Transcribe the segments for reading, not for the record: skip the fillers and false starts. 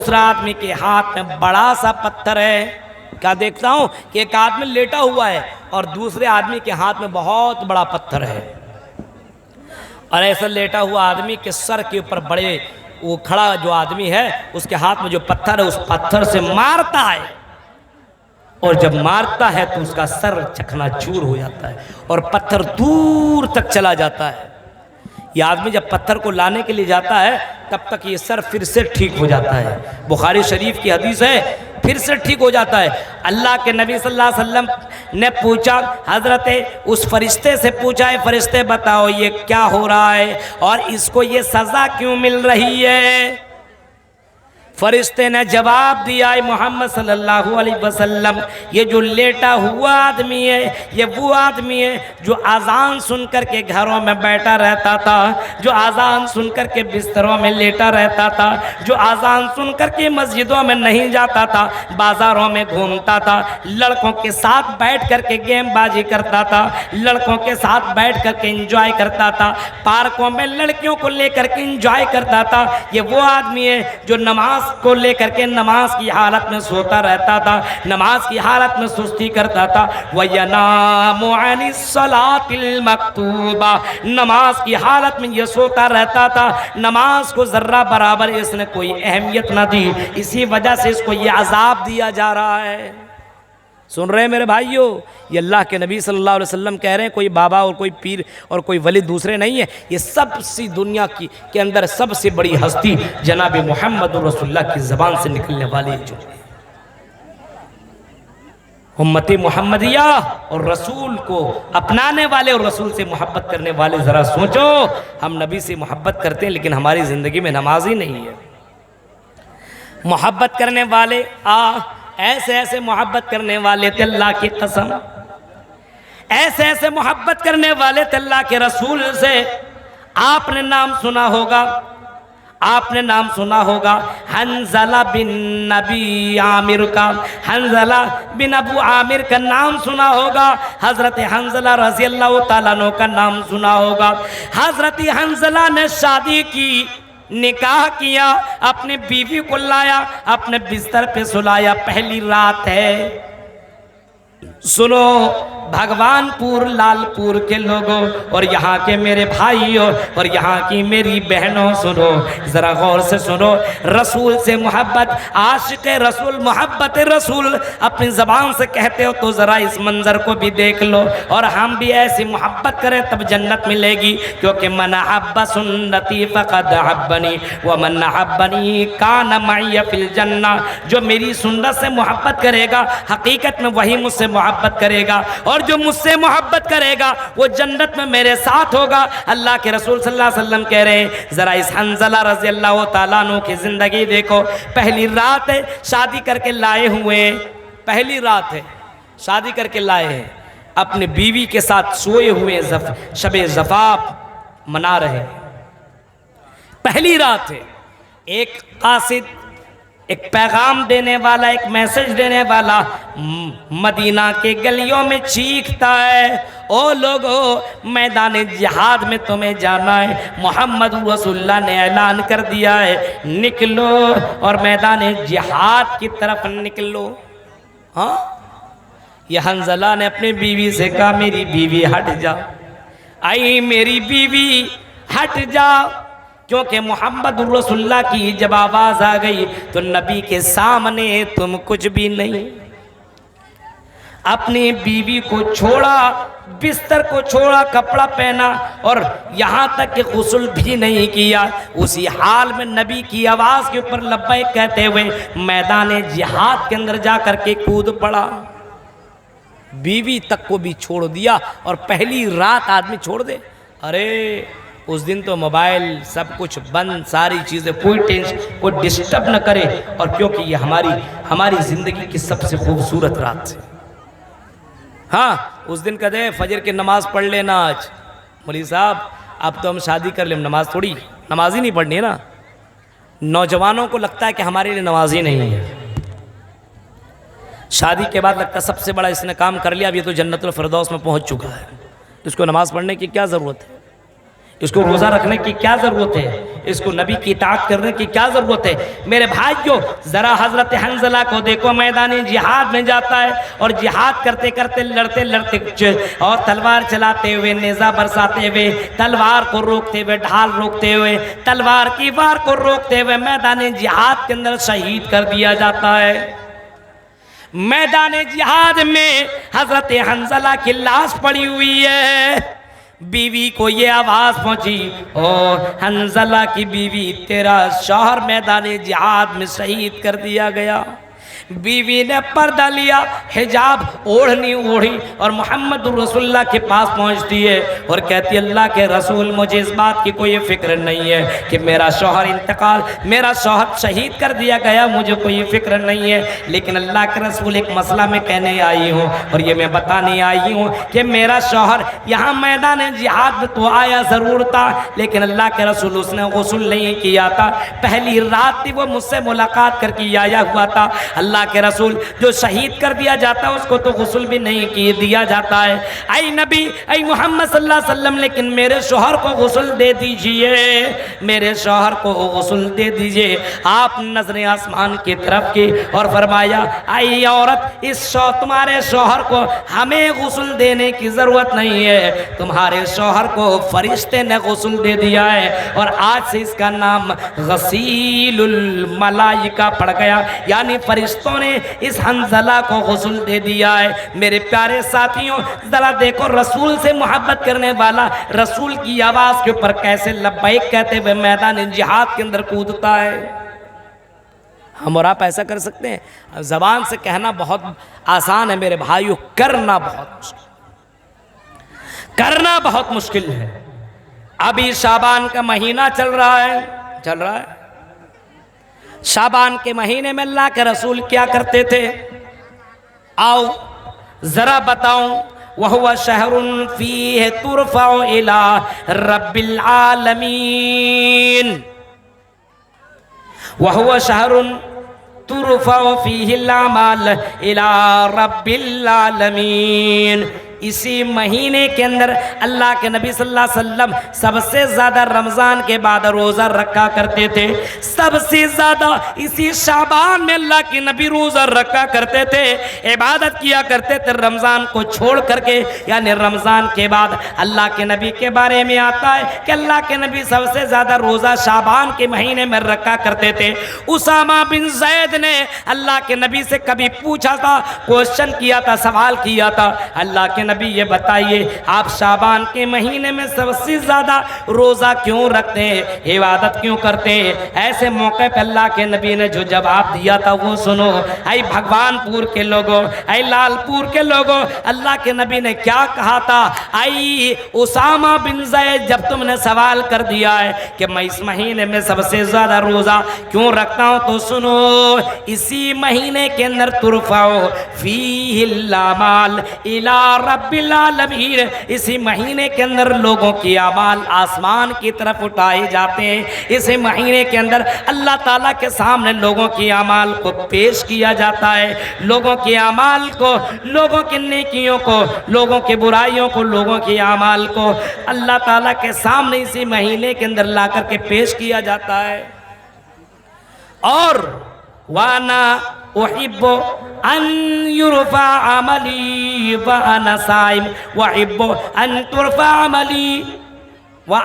दूसरा आदमी के हाथ में बड़ा सा पत्थर है। क्या देखता हूँ कि एक आदमी लेटा हुआ है और दूसरे आदमी के हाथ में बहुत बड़ा पत्थर है, और ऐसा लेटा हुआ आदमी के सर के ऊपर बड़े, वो खड़ा जो आदमी है उसके हाथ में जो पत्थर है उस पत्थर से मारता है, और जब मारता है तो उसका सर चकनाचूर हो जाता है और पत्थर दूर तक चला जाता है। यह आदमी जब पत्थर को लाने के लिए जाता है तब तक ये सर फिर से ठीक हो जाता है। बुखारी शरीफ की हदीस है, फिर से ठीक हो जाता है। अल्लाह के नबी सल्लल्लाहु अलैहि वसल्लम ने पूछा, हजरत उस फरिश्ते से पूछा है, फरिश्ते बताओ ये क्या हो रहा है और इसको ये सज़ा क्यों मिल रही है? फरिश्ते ने जवाब दिया है, मोहम्मद सल्लल्लाहु अलैहि वसल्लम, ये जो लेटा हुआ आदमी है ये वो आदमी है जो अजान सुन कर के घरों में बैठा रहता था, जो अजान सुन कर के बिस्तरों में लेटा रहता था, जो अजान सुन कर के मस्जिदों में नहीं जाता था, बाज़ारों में घूमता था, लड़कों के साथ बैठ कर के गेमबाजी करता था, लड़कों के साथ बैठ कर के इंजॉय करता था, पार्कों में लड़कियों को लेकर के इंजॉय करता था। ये वो आदमी है जो नमाज को लेकर के नमाज की हालत में सोता रहता था, नमाज की हालत में सुस्ती करता था। वयनामु अनिस सलातिल मक्तूबा, नमाज की हालत में ये सोता रहता था, नमाज को जर्रा बराबर इसने कोई अहमियत ना दी, इसी वजह से इसको ये अजाब दिया जा रहा है। सुन रहे हैं मेरे भाइयों, ये अल्लाह के नबी सल्लल्लाहु अलैहि वसल्लम कह रहे हैं, कोई बाबा और कोई पीर और कोई वली दूसरे नहीं है। ये सबसे दुनिया की के अंदर सबसे बड़ी हस्ती जनाब मोहम्मद रसूलुल्लाह की ज़बान से निकलने वाली जो उम्मती मोहम्मदिया और रसूल को अपनाने वाले और रसूल से मोहब्बत करने वाले, ज़रा सोचो, हम नबी से मोहब्बत करते हैं लेकिन हमारी ज़िंदगी में नमाज ही नहीं है। मोहब्बत करने वाले ऐसे ऐसे मोहब्बत करने वाले थे, अल्लाह की कसम, ऐसे ऐसे मोहब्बत करने वाले थे अल्लाह के रसूल से। आपने नाम सुना होगा, आपने नाम सुना होगा हंज़ला बिन नबी आमिर का, हंज़ला बिन अबू आमिर का नाम सुना होगा, हज़रत हंज़ला रज़ी अल्लाह तआला अन्हु का नाम सुना होगा। हज़रत हंज़ला ने शादी की, निकाह किया, अपनी बीवी को लाया, अपने बिस्तर पे सुलाया, पहली रात है। सुनो भगवानपुर लालपुर के लोगों और यहाँ के मेरे भाइयों और यहाँ की मेरी बहनों, सुनो ज़रा गौर से सुनो, रसूल से मोहब्बत, आशिक़ रसूल, मोहब्बत रसूल अपनी ज़बान से कहते हो तो ज़रा इस मंज़र को भी देख लो और हम भी ऐसी मोहब्बत करें तब जन्नत मिलेगी। क्योंकि मन अहब्ब सुन्नती फ़क़द अहब्बनी व मन अहब्बनी कान मइय फ़िल जन्ना, जो मेरी सुन्नत से मोहब्बत करेगा हकीकत में वही मुझसे मोहब्बत करेगा, और जो मुझसे मोहब्बत करेगा वो जन्नत में मेरे साथ होगा। अल्लाह के रसूल सल्लल्लाहु अलैहि वसल्लम कह रहे हैं, ज़रा इस हंज़ला रज़ी अल्लाह तआला अन्हु की ज़िंदगी देखो। पहली रात है, शादी करके लाए हुए, पहली रात है, शादी करके लाए हैं, अपने बीवी के साथ सोए हुए, शबे ज़फ़ाफ़ मना रहे, पहली रात है। एक कासिद, एक पैगाम देने वाला, एक मैसेज देने वाला मदीना के गलियों में चीखता है, ओ लोगो मैदान जिहाद में तुम्हें जाना है, मोहम्मद रसूलुल्लाह ने ऐलान कर दिया है, निकलो और मैदान जिहाद की तरफ निकलो। हाँ, ये हंज़ला ने अपनी बीवी से कहा, मेरी बीवी हट जा, आई मेरी बीवी हट जाओ, क्योंकि मोहम्मद रसूलुल्लाह की जब आवाज़ आ गई तो नबी के सामने तुम कुछ भी नहीं। अपनी बीवी को छोड़ा, बिस्तर को छोड़ा, कपड़ा पहना और यहाँ तक कि गुस्ल भी नहीं किया, उसी हाल में नबी की आवाज़ के ऊपर लब्बैक कहते हुए मैदान जिहाद के अंदर जा कर के कूद पड़ा। बीवी तक को भी छोड़ दिया, और पहली रात आदमी छोड़ दे, अरे उस दिन तो मोबाइल सब कुछ बंद, सारी चीज़ें, कोई टेंशन, कोई डिस्टर्ब न करे, और क्योंकि ये हमारी ज़िंदगी की सबसे खूबसूरत रात है। हाँ, उस दिन कहते हैं फजर की नमाज़ पढ़ लेना आज। मौलवी साहब अब तो हम शादी कर लें, नमाज थोड़ी, नमाज ही नहीं पढ़नी है ना। नौजवानों को लगता है कि हमारे लिए नमाज ही नहीं है, शादी के बाद लगता है सबसे बड़ा इसने काम कर लिया, अब ये तो जन्नतुल फिरदौस में पहुँच चुका है, इसको नमाज़ पढ़ने की क्या ज़रूरत है, इसको रोज़ा रखने की क्या ज़रूरत है, इसको नबी की इताअत करने की क्या ज़रूरत है? मेरे भाइयों, ज़रा हज़रत हंज़ला को देखो, मैदानी जिहाद में जाता है और जिहाद करते करते लड़ते लड़ते और तलवार चलाते हुए, नेज़ा बरसाते हुए, तलवार को रोकते हुए, ढाल रोकते हुए, तलवार की वार को रोकते हुए मैदानी जिहाद के अंदर शहीद कर दिया जाता है। मैदान जिहाद में हजरत हंज़ला की लाश पड़ी हुई है। बीवी को ये आवाज पहुंची, ओ हंज़ला की बीवी, तेरा शौहर मैदान जिहाद में शहीद कर दिया गया। बीवी ने पर्दा लिया, हिजाब ओढ़नी ओढ़ी और मोहम्मद रसूलुल्लाह के पास पहुंचती है और कहती है, अल्लाह के रसूल, मुझे इस बात की कोई फिक्र नहीं है कि मेरा शौहर शहीद कर दिया गया, मुझे कोई फिक्र नहीं है, लेकिन अल्लाह के रसूल, एक मसला मैं कहने आई हूँ और ये मैं बताने आई हूँ कि मेरा शौहर यहाँ मैदान जिहाद में तो आया ज़रूर था, लेकिन अल्लाह के रसूल, उसने गुस्ल नहीं किया था। पहली रात थी, वो मुझसे मुलाकात करके आया हुआ था। अल्लाह के रसूल, जो शहीद कर दिया जाता है उसको तो गुस्ल भी नहीं किए दिया जाता है। ऐ नबी, ऐ मोहम्मद सल्लल्लाहु अलैहि वसल्लम, लेकिन मेरे शौहर को गुस्ल दे दीजिए, मेरे शौहर को गुस्ल दे दीजिए। आप नजरें आसमान की तरफ की और फरमाया, आई औरत, तुम्हारे शौहर को हमें गुस्ल देने की जरूरत नहीं है, तुम्हारे शौहर को फरिश्ते ने गुस्ल दे दिया है और आज से इसका नाम गसीलुल मलाइका पड़ गया, यानी फरिश्तों ने इस हंज़ला को गुस्ल दे दिया है। मेरे प्यारे साथियों, जरा देखो, रसूल से मोहब्बत करने वाला रसूल की आवाज के ऊपर कैसे लब्बैक कहते हुए मैदान जिहाद के अंदर कूदता है। हम और आप ऐसा कर सकते हैं? जबान से कहना बहुत आसान है मेरे भाइयों, करना बहुत मुश्किल है। अभी शाबान का महीना चल रहा है। शाबान के महीने में अल्लाह के रसूल क्या करते थे? आओ जरा बताऊं। वहुवा शहरुन फीह तुरफ़अु इला रब्बिल आलमीन, वहुवा शहरुन तुरफ़अु फीहिल अमाल इला रब्बिल आलमीन। इसी महीने के अंदर अल्लाह के नबी सल्लल्लाहु अलैहि वसल्लम सबसे ज़्यादा रमज़ान के बाद रोज़ा रखा करते थे। सबसे ज़्यादा इसी शाबान में अल्लाह के नबी रोज़ा रखा करते थे, इबादत किया करते थे रमज़ान को छोड़ करके। यानी रमज़ान के बाद अल्लाह के नबी के बारे में आता है कि अल्लाह के नबी सबसे ज़्यादा रोज़ा शाबान के महीने में रखा करते थे। उसामा बिन ज़ैद ने अल्लाह के नबी से कभी पूछा था, क्वेश्चन किया था, सवाल किया था, अल्लाह के नबी ये बताइए, आप शाबान के महीने में सबसे ज्यादा रोजा क्यों रखते हैं, इबादत क्यों करते हैं? ऐसे मौके पर अल्लाह के नबी ने जो जवाब दिया था वो सुनो। ऐ भगवानपुर के लोगों, ऐ लालपुर के लोगों, अल्लाह के नबी ने क्या कहा था? आई उसामा बिन ज़ैद, जब तुमने सवाल कर दिया है कि मैं इस महीने में सबसे ज्यादा रोजा क्यों रखता हूं, तो सुनो, इसी महीने के अंदर तुरफ़अु फ़ीहिल अमाल इला रब्बिल आलमीन, इसी महीने के अंदर लोगों की अमाल आसमान की तरफ उठाए जाते हैं। इसी महीने के अंदर अल्लाह ताला के सामने लोगों की अमाल को पेश किया जाता है। लोगों की अमाल को, लोगों की नेकियों को, लोगों की बुराइयों को, लोगों की अमाल को अल्लाह ताला के सामने इसी महीने के अंदर ला करके पेश किया जाता है। और वाना उहिब्बु अन युरफा अमली व अना साइम व उहिब्बु अन तुरफा अमली व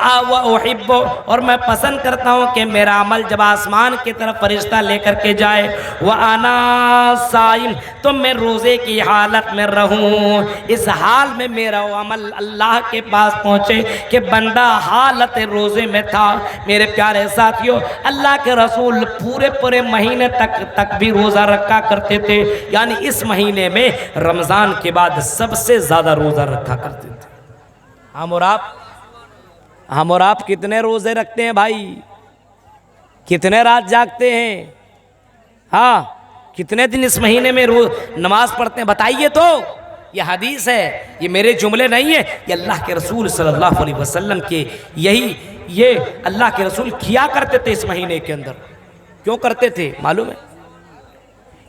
उहिब्बु, और मैं पसंद करता हूँ कि मेरा अमल जब आसमान की तरफ फरिश्ता लेकर के जाए, व अना साइम, तो मैं रोज़े की हालत में रहूँ, इस हाल में मेरा अमल अल्लाह के पास पहुँचे कि बंदा हालत रोज़े में था। मेरे प्यारे साथियों, अल्लाह के रसूल पूरे महीने तक भी रोज़ा रखा करते थे। यानी इस महीने में रमज़ान के बाद सबसे ज़्यादा रोज़ा रखा करते थे। हम और आप कितने रोज़े रखते हैं भाई? कितने रात जागते हैं? हाँ, कितने दिन इस महीने में रोज नमाज पढ़ते हैं? बताइए तो। ये हदीस है, ये मेरे जुमले नहीं है, ये अल्लाह के रसूल सल्लल्लाहु अलैहि वसल्लम के ये अल्लाह के रसूल किया करते थे। इस महीने के अंदर क्यों करते थे मालूम है?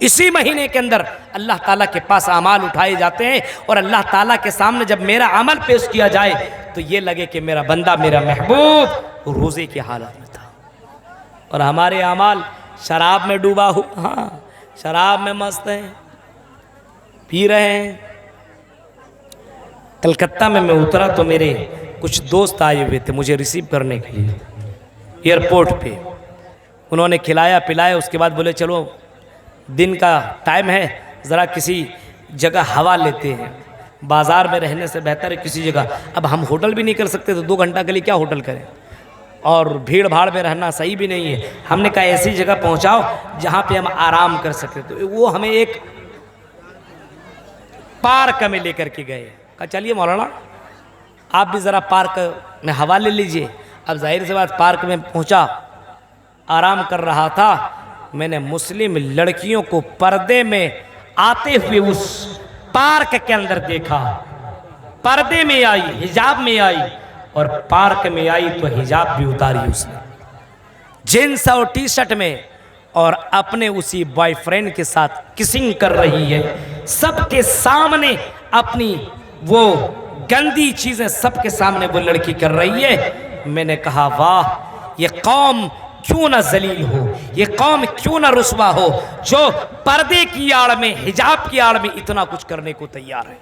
इसी महीने के अंदर अल्लाह ताला के पास अमाल उठाए जाते हैं और अल्लाह ताला के सामने जब मेरा अमल पेश किया जाए तो ये लगे कि मेरा बंदा, मेरा महबूब रोज़े की हालत में था। और हमारे अमाल शराब में डूबा हुआ, हाँ शराब में मस्त हैं, पी रहे हैं। कलकत्ता में मैं उतरा तो मेरे कुछ दोस्त आए हुए थे मुझे रिसीव करने के लिए एयरपोर्ट पे। उन्होंने खिलाया पिलाया, उसके बाद बोले चलो दिन का टाइम है, ज़रा किसी जगह हवा लेते हैं, बाज़ार में रहने से बेहतर है किसी जगह। अब हम होटल भी नहीं कर सकते तो 2 घंटा के लिए क्या होटल करें, और भीड़ भाड़ में रहना सही भी नहीं है। हमने कहा ऐसी जगह पहुंचाओ जहां पे हम आराम कर सकते। तो वो हमें एक पार्क में लेकर के गए। कहा चलिए मौलाना आप भी ज़रा पार्क में हवा ले लीजिए। अब जाहिर सी बात पार्क में पहुंचा, आराम कर रहा था, मैंने मुस्लिम लड़कियों को पर्दे में आते हुए उस पार्क के अंदर देखा। पर्दे में आई, हिजाब में आई, और पार्क में आई तो हिजाब भी उतारी उसने, जींस और टी शर्ट में, और अपने उसी बॉयफ्रेंड के साथ किसिंग कर रही है सबके सामने। अपनी वो गंदी चीजें सबके सामने वो लड़की कर रही है। मैंने कहा वाह, ये कौम क्यों ना जलील हो, ये कौम क्यों ना रुस्वा हो जो पर्दे की आड़ में, हिजाब की आड़ में इतना कुछ करने को तैयार है।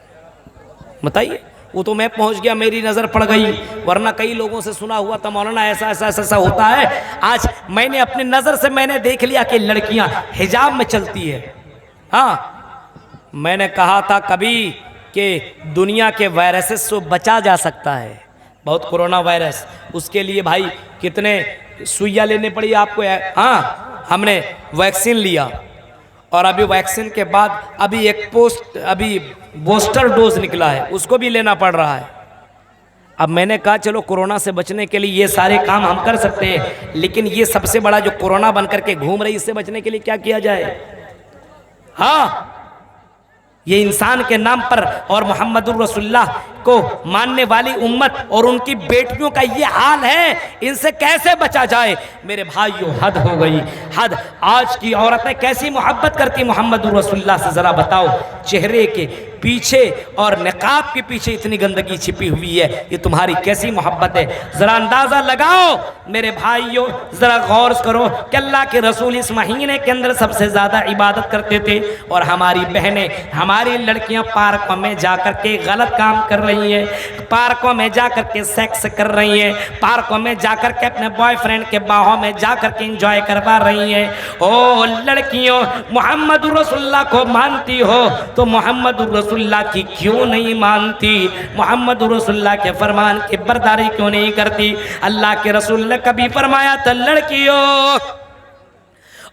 बताइए, वो तो मैं पहुंच गया, मेरी नज़र पड़ गई, वरना कई लोगों से सुना हुआ था मौलाना ऐसा ऐसा ऐसा ऐसा होता है। आज मैंने अपनी नज़र से मैंने देख लिया कि लड़कियां हिजाब में चलती है। हाँ, मैंने कहा था कभी कि दुनिया के वायरसेस से बचा जा सकता है, बहुत कोरोना वायरस, उसके लिए भाई कितने सुइयां लेने पड़ी आपको। हाँ, हमने वैक्सीन लिया, और अभी वैक्सीन के बाद अभी बूस्टर डोज निकला है, उसको भी लेना पड़ रहा है। अब मैंने कहा चलो कोरोना से बचने के लिए ये सारे काम हम कर सकते हैं, लेकिन ये सबसे बड़ा जो कोरोना बनकर के घूम रही, इससे बचने के लिए क्या किया जाए। हाँ, ये इंसान के नाम पर और मोहम्मदुर रसूलुल्लाह को मानने वाली उम्मत और उनकी बेटियों का ये हाल है, इनसे कैसे बचा जाए। मेरे भाइयों, हद हो गई, हद। आज की औरतें कैसी मोहब्बत करती मोहम्मदुर रसूलुल्लाह से, ज़रा बताओ। चेहरे के पीछे और निकाब के पीछे इतनी गंदगी छिपी हुई है, ये तुम्हारी कैसी मोहब्बत है। ज़रा अंदाज़ा लगाओ मेरे भाइयों, ज़रा गौर करो कि अल्लाह के रसूल इस महीने के अंदर सबसे ज़्यादा इबादत करते थे, और हमारी बहनें, हमारी लड़कियां पार्कों में जाकर के गलत काम कर रही हैं, पार्कों में जाकर के सेक्स कर रही हैं, पार्कों में जाकर के अपने बॉयफ्रेंड के बाहों में जाकर के एंजॉय करवा रही हैं। ओ लड़कियों, मोहम्मद रसूलुल्लाह को मानती हो तो मोहम्मद रसूलुल्लाह की क्यों नहीं मानती, मोहम्मद रसूलुल्लाह के फरमान की बर्दारी क्यों नहीं करती। अल्लाह के रसूल ने कभी फरमाया था लड़कियों,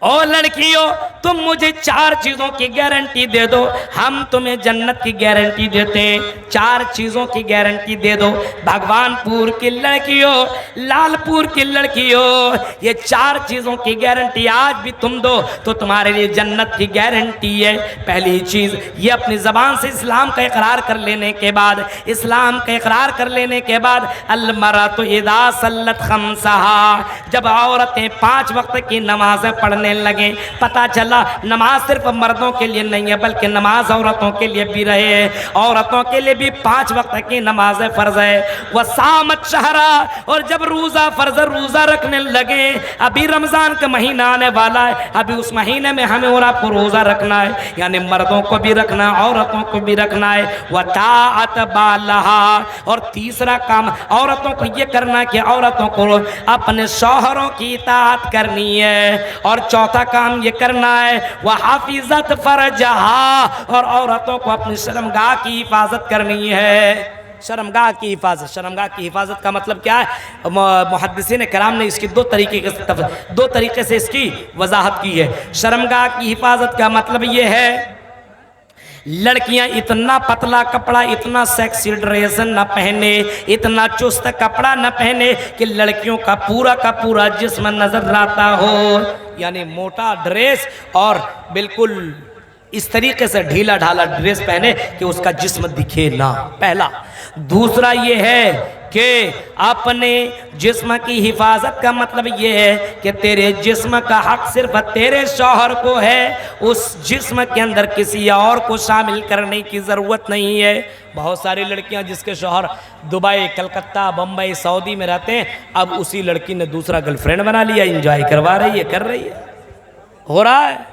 ओ लड़कियों, तुम मुझे 4 चीज़ों की गारंटी दे दो, हम तुम्हें जन्नत की गारंटी देते हैं। 4 चीज़ों की गारंटी दे दो। भगवानपुर की लड़कियों, लालपुर की लड़कियों, ये 4 चीज़ों की गारंटी आज भी तुम दो तो तुम्हारे लिए जन्नत की गारंटी है। पहली चीज़, ये अपनी ज़बान से इस्लाम का इकरार कर लेने के बाद, इस्लाम का इकरार कर लेने के बाद, अल-मरअतु इज़ा सल्लत खम्सहा, जब औरतें 5 वक्त की नमाज़ें पढ़ने लगे, पता चला नमाज सिर्फ मर्दों के लिए नहीं है बल्कि नमाज औरतों के लिए भी रहे, औरतों के लिए भी 5 वक्त की नमाज फर्ज है। वह सामत शहरा, और जब रोजा फर्ज रोजा रखने लगे, अभी रमजान का महीना आने वाला है, अभी उस महीने में हमें और आपको रोजा रखना है, यानी मर्दों को भी रखना है, औरतों को भी रखना है। वह ताअत बालहा, और तीसरा काम औरतों को यह करना कि औरतों को अपने शौहरों की इताअत करनी है, और चौथा काम ये करना है वह हाफिजत फरजहा, और औरतों को अपनी शर्मगाह की हिफाजत करनी है। शर्मगाह की हिफाजत, शर्मगाह की हिफाजत का मतलब क्या है? मुहद्दिसीन कराम ने इसकी 2 तरीके से इसकी वजाहत की है। शर्मगाह की हिफाजत का मतलब ये है, लड़कियां इतना पतला कपड़ा, इतना सेक्सी ड्रेस न पहने, इतना चुस्त कपड़ा न पहने कि लड़कियों का पूरा जिस्म नजर आता हो, यानी मोटा ड्रेस और बिल्कुल इस तरीके से ढीला ढाला ड्रेस पहने कि उसका जिस्म दिखे ना, पहला। दूसरा ये है कि अपने जिस्म की हिफाजत का मतलब ये है कि तेरे जिस्म का हक सिर्फ तेरे शौहर को है, उस जिस्म के अंदर किसी और को शामिल करने की ज़रूरत नहीं है। बहुत सारी लड़कियां जिसके शौहर दुबई, कलकत्ता, बम्बई, सऊदी में रहते हैं, अब उसी लड़की ने दूसरा गर्लफ्रेंड बना लिया, एंजॉय करवा रही है, कर रही है, हो रहा है।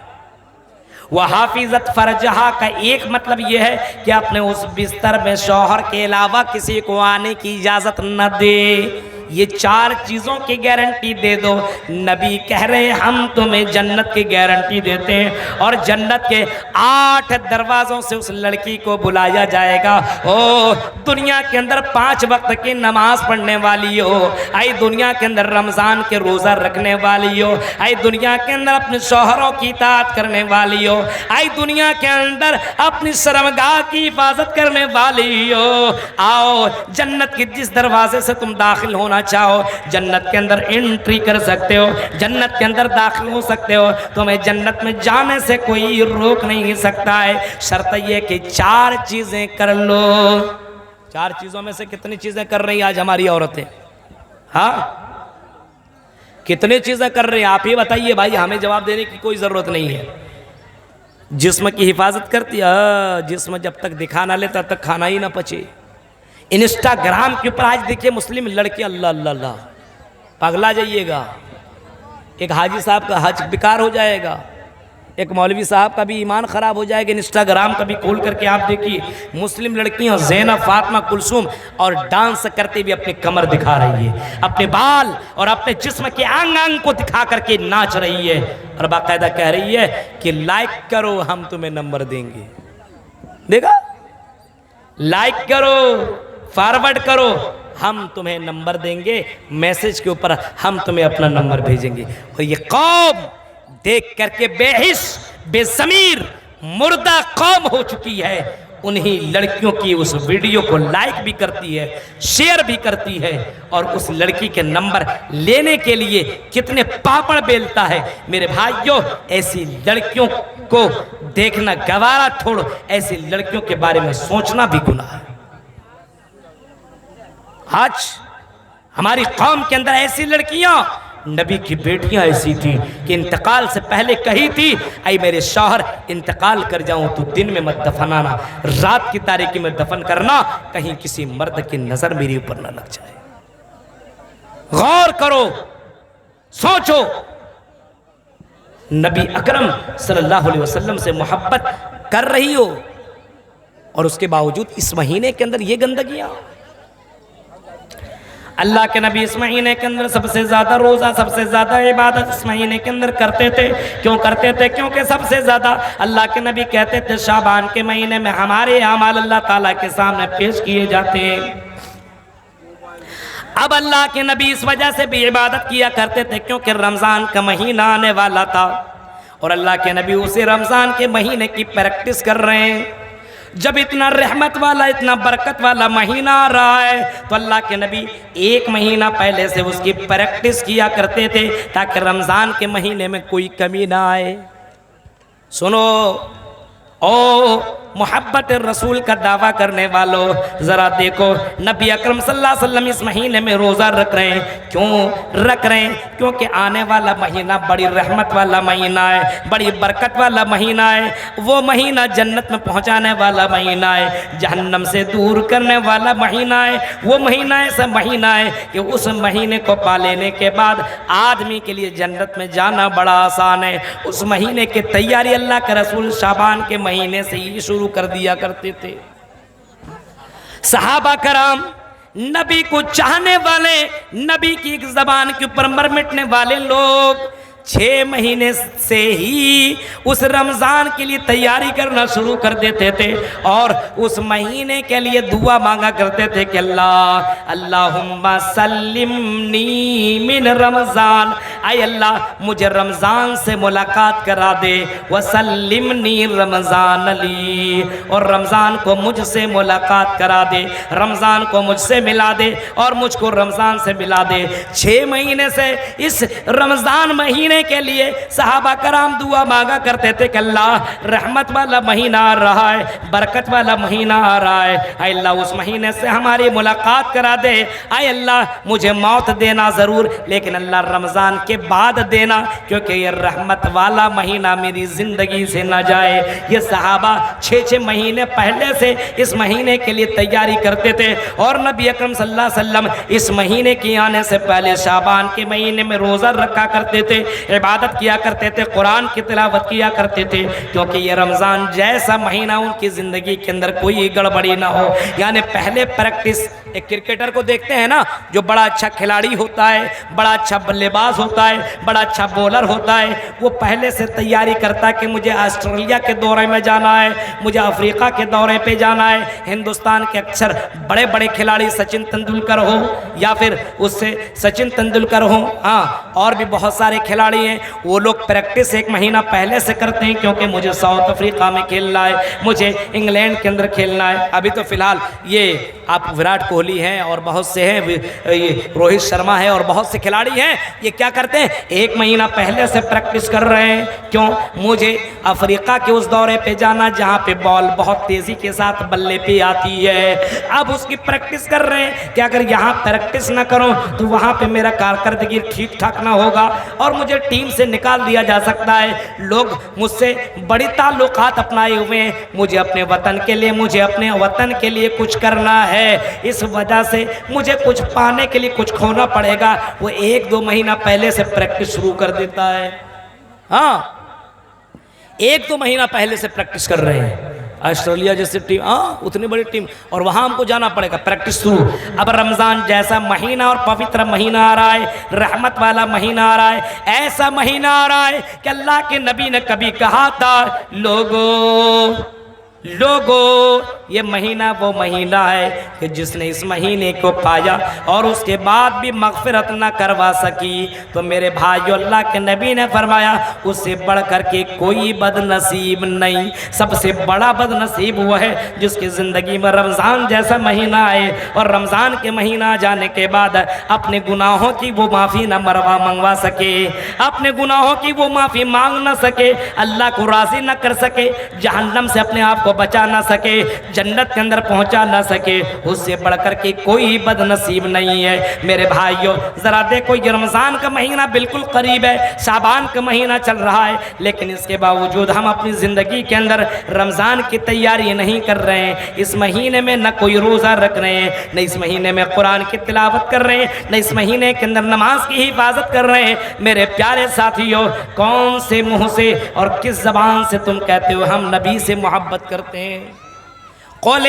वह हाफिजत फरजहा का एक मतलब यह है कि अपने उस बिस्तर में शौहर के अलावा किसी को आने की इजाज़त न दे। ये 4 चीज़ों की गारंटी दे दो। नबी कह रहे हैं हम तुम्हें जन्नत की गारंटी देते हैं, और जन्नत के 8 दरवाज़ों से उस लड़की को बुलाया जाएगा। ओ दुनिया के अंदर 5 वक्त की नमाज पढ़ने वाली हो, आई दुनिया के अंदर रमज़ान के रोज़ा रखने वाली हो, आई दुनिया के अंदर अपने शौहरों की इताअत करने वाली हो, आई दुनिया के अंदर अपनी शर्मगाह की हिफाजत करने वाली हो, आओ जन्नत के जिस दरवाजे से तुम दाखिल होना चाहो जन्नत के अंदर एंट्री कर सकते हो, जन्नत के अंदर दाखिल हो सकते हो, तुम्हें जन्नत में जाने से कोई रोक नहीं सकता है। शर्त यह कि 4 चीजें कर लो। 4 चीजों में से कितनी चीजें कर रही आज हमारी औरतें? हाँ, कितनी चीजें कर रही हैं आप ही बताइए भाई, हमें जवाब देने की कोई जरूरत नहीं है। जिस्म की हिफाजत करती है, जिस्म जब तक दिखा ना ले तब तक खाना ही ना पचे। इंस्टाग्राम के ऊपर आज देखिए मुस्लिम लड़के, अल्लाह अल्लाह अल्लाह, पगला जाइएगा। एक हाजी साहब का हज बेकार हो जाएगा, एक मौलवी साहब का भी ईमान ख़राब हो जाएगा। इंस्टाग्राम कभी खोल करके आप देखिए, मुस्लिम लड़कियां ज़ैनब, फातिमा, कुलसूम और डांस करते हुए अपनी कमर दिखा रही है, अपने बाल और अपने जिस्म के अंग अंग को दिखा करके नाच रही है, और बाकायदा कह रही है कि लाइक करो हम तुम्हें नंबर देंगे। देखा, लाइक करो, फॉरवर्ड करो, हम तुम्हें नंबर देंगे, मैसेज के ऊपर हम तुम्हें अपना नंबर भेजेंगे। और ये कौम देख करके बेहिश, बेज़मीर, मुर्दा कौम हो चुकी है। उन्हीं लड़कियों की उस वीडियो को लाइक भी करती है, शेयर भी करती है, और उस लड़की के नंबर लेने के लिए कितने पापड़ बेलता है। मेरे भाइयों, ऐसी लड़कियों को देखना गवारा छोड़ो, ऐसी लड़कियों के बारे में सोचना भी गुनाह है। आज हमारी कौम के अंदर ऐसी लड़कियां, नबी की बेटियां ऐसी थी कि इंतकाल से पहले कही थी, आई मेरे शौहर इंतकाल कर जाऊं तो दिन में मत दफनाना, रात की तारीकी में दफन करना, कहीं किसी मर्द की नजर मेरे ऊपर न लग जाए। गौर करो, सोचो, नबी अकरम सल्लल्लाहु अलैहि वसल्लम से मोहब्बत कर रही हो और उसके बावजूद इस महीने के अंदर ये गंदगियां। अल्लाह के नबी इस महीने के अंदर सबसे ज़्यादा रोज़ा, सबसे ज़्यादा इबादत इस महीने के अंदर करते थे। क्यों करते थे? क्योंकि सबसे ज़्यादा अल्लाह के नबी कहते थे शाबान के महीने में हमारे अमाल अल्लाह ताला के सामने पेश किए जाते हैं। अब अल्लाह के नबी इस वजह से भी इबादत किया करते थे क्योंकि रमज़ान का महीना आने वाला था, और अल्लाह के नबी उसे रमज़ान के महीने की प्रैक्टिस कर रहे हैं। जब इतना रहमत वाला, इतना बरकत वाला महीना आ रहा है, तो अल्लाह के नबी 1 महीना पहले से उसकी प्रैक्टिस किया करते थे ताकि रमज़ान के महीने में कोई कमी ना आए। सुनो ओ मोहब्बत रसूल का दावा करने वालों, ज़रा देखो, नबी अकरम सल्लल्लाहु अलैहि वसल्लम इस महीने में रोज़ा रख रहे हैं। क्यों रख रहे हैं? क्योंकि आने वाला महीना बड़ी रहमत वाला महीना है, बड़ी बरकत वाला महीना है। वो महीना जन्नत में पहुंचाने वाला महीना है, जहन्नम से दूर करने वाला महीना है। वो महीना ऐसा महीना है कि उस महीने को पा लेने के बाद आदमी के लिए जन्नत में जाना बड़ा आसान है। उस महीने की तैयारी अल्लाह के रसूल शाबान के महीने से ही शुरू कर दिया करते थे। सहाबा कराम, नबी को चाहने वाले, नबी की एक जबान के ऊपर मर मिटने वाले लोग 6 महीने से ही उस रमज़ान के लिए तैयारी करना शुरू कर देते थे और उस महीने के लिए दुआ मांगा करते थे कि अल्लाह अल्लाहुम्मा सल्लिमनी मिन रमज़ान, आय अल्लाह मुझे रमज़ान से मुलाकात करा दे, वसल्लिमनी रमज़ान अली, और रमज़ान को मुझसे मुलाकात करा दे, रमज़ान को मुझसे मिला दे और मुझको रमज़ान से मिला दे। 6 महीने से इस रमज़ान महीने महीने के लिए सहाबा कराम दुआ मांगा करते थे कि अल्लाह रहमत वाला महीना आ रहा है, बरकत वाला महीना आ रहा है, आए अल्लाह उस महीने से हमारी मुलाकात करा दे, आए अल्लाह मुझे मौत देना ज़रूर, लेकिन अल्लाह रमज़ान के बाद देना, क्योंकि ये रहमत वाला महीना मेरी ज़िंदगी से ना जाए। ये सहाबा 6-6 महीने पहले से इस महीने के लिए तैयारी करते थे और नबी अकरम सल्लल्लाहु अलैहि वसल्लम इस महीने के आने से पहले शाबान के महीने में रोज़ा रखा करते थे, इबादत किया करते थे, कुरान की तिलावत किया करते थे, क्योंकि ये रमज़ान जैसा महीना उनकी ज़िंदगी के अंदर कोई गड़बड़ी ना हो। यानी पहले प्रैक्टिस, एक क्रिकेटर को देखते हैं ना, जो बड़ा अच्छा खिलाड़ी होता है, बड़ा अच्छा बल्लेबाज होता है, बड़ा अच्छा बॉलर होता है, वो पहले से तैयारी करता है कि मुझे ऑस्ट्रेलिया के दौरे में जाना है, मुझे अफ्रीका के दौरे पे जाना है। हिंदुस्तान के अक्सर बड़े बड़े खिलाड़ी, सचिन तेंदुलकर हो या फिर उससे सचिन तेंदुलकर हो, हाँ, और भी बहुत सारे खिलाड़ी हैं, वो लोग प्रैक्टिस 1 महीना पहले से करते हैं, क्योंकि मुझे साउथ अफ्रीका में खेलना है, मुझे इंग्लैंड के अंदर खेलना है। अभी तो फिलहाल ये आप विराट कोहली हैं और बहुत से हैं, ये रोहित शर्मा है और बहुत से खिलाड़ी हैं, ये क्या करते हैं 1 महीना पहले से प्रैक्टिस कर रहे हैं। क्यों? मुझे अफ्रीका के उस दौरे पे जाना जहाँ पे बॉल बहुत तेज़ी के साथ बल्ले पे आती है। अब उसकी प्रैक्टिस कर रहे हैं कि अगर यहाँ प्रैक्टिस ना करो तो वहाँ पे मेरा कारकर्दगी ठीक ठाक ना होगा और मुझे टीम से निकाल दिया जा सकता है। लोग मुझसे बड़ी ताल्लुकात अपनाए हुए हैं, मुझे अपने वतन के लिए, मुझे अपने वतन के लिए कुछ करना है, इस वजह से मुझे कुछ पाने के लिए कुछ खोना पड़ेगा। वो 1-2 महीना पहले से प्रैक्टिस शुरू कर देता है। हाँ, 1-2 महीना पहले से प्रैक्टिस कर रहे हैं। ऑस्ट्रेलिया जैसी टीम, हाँ, उतनी बड़ी टीम, और वहाँ हमको जाना पड़ेगा, प्रैक्टिस शुरू। अब रमज़ान जैसा महीना और पवित्र महीना आ रहा है, रहमत वाला महीना आ रहा है, ऐसा महीना आ रहा है कि अल्लाह के नबी ने कभी कहा था, लोगों ये महीना वो महीना है कि जिसने इस महीने को पाया और उसके बाद भी मग़फ़िरत न करवा सकी, तो मेरे भाइयों, अल्लाह के नबी ने फरमाया उससे बढ़ कर के कोई बदनसीब नहीं। सबसे बड़ा बदनसीब वो है जिसकी ज़िंदगी में रमज़ान जैसा महीना आए और रमज़ान के महीना जाने के बाद अपने गुनाहों की वो माफ़ी न मंगवा सके, अपने गुनाहों की वो माफ़ी मांग न सके, अल्लाह को राज़ी न कर सके, जहन्नम से अपने आप को बचा ना सके, जन्नत के अंदर पहुंचा ना सके, उससे बढ़कर के कोई बदनसीब नहीं है। मेरे भाइयों, जरा देखो, ये रमज़ान का महीना बिल्कुल करीब है, शाबान का महीना चल रहा है, लेकिन इसके बावजूद हम अपनी ज़िंदगी के अंदर रमज़ान की तैयारी नहीं कर रहे हैं। इस महीने में न कोई रोज़ा रख रहे हैं, न इस महीने में कुरान की तिलावत कर रहे हैं, न इस महीने के अंदर नमाज की हिफाजत कर रहे हैं। मेरे प्यारे साथियों, कौन से मुँह से और किस ज़बान से तुम कहते हो हम नबी से मोहब्बत करते हैं? क़ुल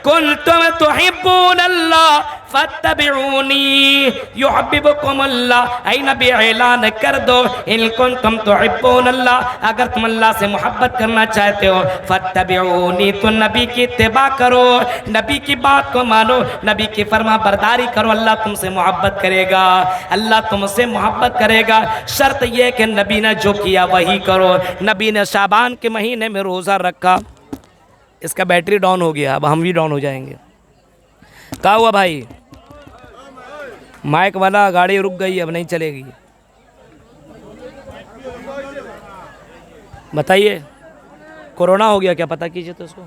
कुन्तुम तुहिब्बूनल्लाह फत्तबिऊनी युहिब्बुकुमुल्लाह। ऐ नबी, ऐलान कर दो, इन कुन्तुम तुहिब्बूनल्लाह, अगर तुम अल्लाह से मोहब्बत करना चाहते हो, फत्तबिऊनी, तो नबी की इत्तिबा करो, नबी की बात को मानो, नबी की फरमा बरदारी करो, अल्लाह तुमसे मोहब्बत करेगा, अल्लाह तुमसे मोहब्बत करेगा। शर्त यह कि नबी ने जो किया वही करो। नबी ने शाबान के महीने में रोज़ा रखा, इसका बैटरी डाउन हो गया, अब हम भी डाउन हो जाएंगे। क्या हुआ भाई? माइक वाला गाड़ी रुक गई, अब नहीं चलेगी। बताइए, कोरोना हो गया क्या? पता कीजिए तो उसको।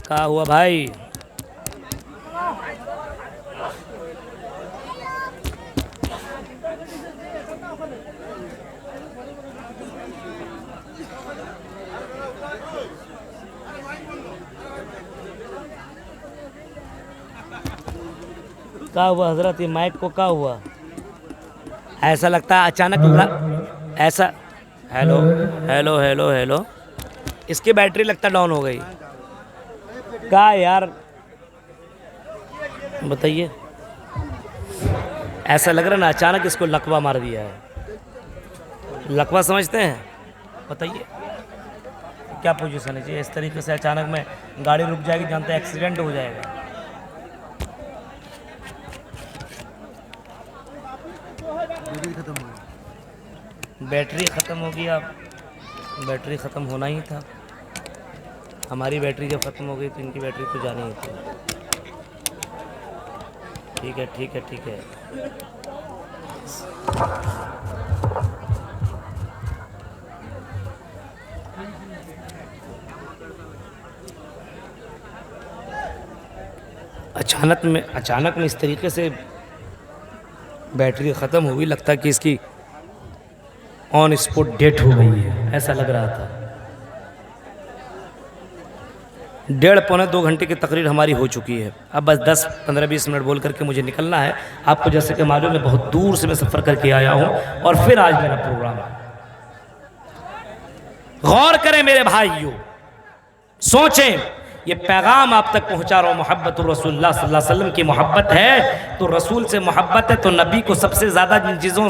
क्या हुआ भाई? क्या हुआ हजरत? ये माइक को क्या हुआ? ऐसा लगता है अचानक ऐसा। हेलो हेलो हेलो हेलो, इसकी बैटरी लगता डाउन हो गई। क्या यार बताइए, ऐसा लग रहा है ना अचानक इसको लकवा मार दिया है। लकवा समझते हैं? बताइए क्या पोजीशन है जी? इस तरीके से अचानक में गाड़ी रुक जाएगी, जानते हैं एक्सीडेंट हो जाएगा। बैटरी ख़त्म हो गई। अब बैटरी ख़त्म होना ही था। हमारी बैटरी जब ख़त्म हो गई तो इनकी बैटरी तो जानी ही थी। ठीक है ठीक है ठीक है। अचानक में इस तरीके से बैटरी ख़त्म हो गई, लगता है कि इसकी ऑन स्पॉट डेट हो गई है, ऐसा लग रहा था। 1.5-2 घंटे की तकरीर हमारी हो चुकी है। अब बस 10-15-20 मिनट बोल करके मुझे निकलना है। आपको जैसे कि मालूम है बहुत दूर से मैं सफ़र करके आया हूँ और फिर आज मेरा प्रोग्राम है। गौर करें मेरे भाइयों, सोचें, ये पैगाम आप तक पहुंचा रहा हूँ। मोहब्बत रसूलुल्लाह सल्लल्लाहु अलैहि वसल्लम की मोहब्बत है तो रसूल से मोहब्बत है तो नबी को सबसे ज़्यादा जिन चीज़ों